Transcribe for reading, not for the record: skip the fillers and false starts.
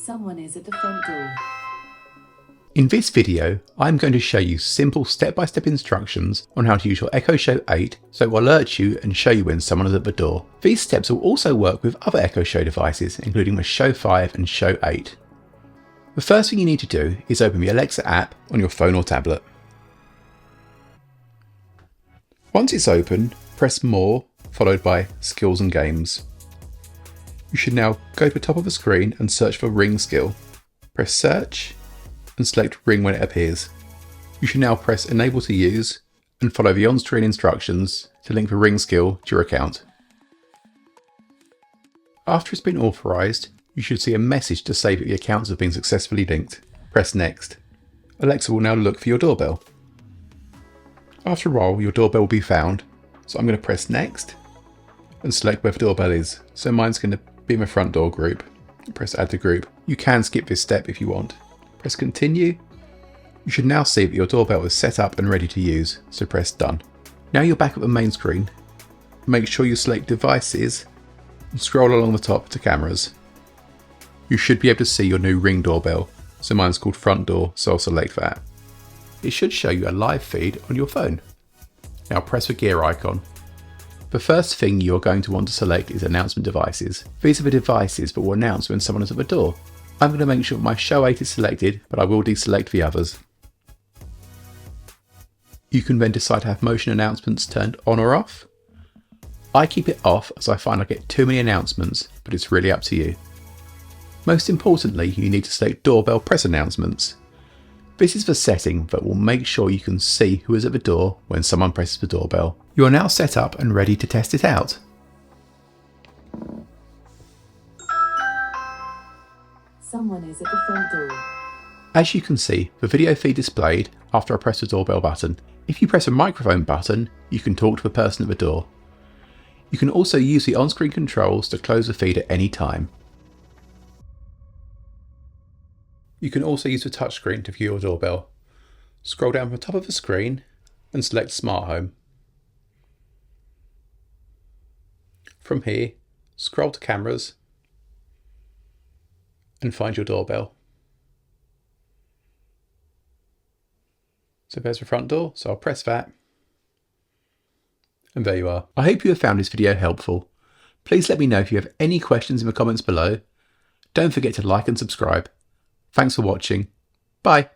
Someone is at the front door. In this video, I'm going to show you simple step-by-step instructions on how to use your Echo Show 8 so it will alert you and show you when someone is at the door. These steps will also work with other Echo Show devices, including the Show 5 and Show 8. The first thing you need to do is open the Alexa app on your phone or tablet. Once it's open, press More, followed by Skills and Games. You should now go to the top of the screen and search for Ring skill. Press Search and select Ring when it appears. You should now press Enable to Use and follow the on-screen instructions to link the Ring skill to your account. After it's been authorized, you should see a message to say that the accounts have been successfully linked. Press Next. Alexa will now look for your doorbell. After a while, your doorbell will be found, so I'm going to press Next and select where the doorbell is. So mine's going to be in the front door group. Press Add to Group. You can skip this step if you want. Press Continue. You should now see that your doorbell is set up and ready to use, so press Done. Now you're back at the main screen. Make sure you select Devices and scroll along the top to Cameras. You should be able to see your new Ring doorbell, so mine's called Front Door, so I'll select that. It should show you a live feed on your phone. Now press the gear icon. The first thing you're going to want to select is Announcement Devices. These are the devices that will announce when someone is at the door. I'm going to make sure my Show 8 is selected, but I will deselect the others. You can then decide to have motion announcements turned on or off. I keep it off as I find I get too many announcements, but it's really up to you. Most importantly, you need to select Doorbell Press Announcements. This is the setting that will make sure you can see who is at the door when someone presses the doorbell. You are now set up and ready to test it out. Someone is at the front door. As you can see, the video feed displayed after I press the doorbell button. If you press a microphone button, you can talk to the person at the door. You can also use the on-screen controls to close the feed at any time. You can also use the touchscreen to view your doorbell. Scroll down from the top of the screen and select Smart Home. From here, scroll to Cameras and find your doorbell. So there's the front door, so I'll press that. And there you are. I hope you have found this video helpful. Please let me know if you have any questions in the comments below. Don't forget to like and subscribe. Thanks for watching. Bye.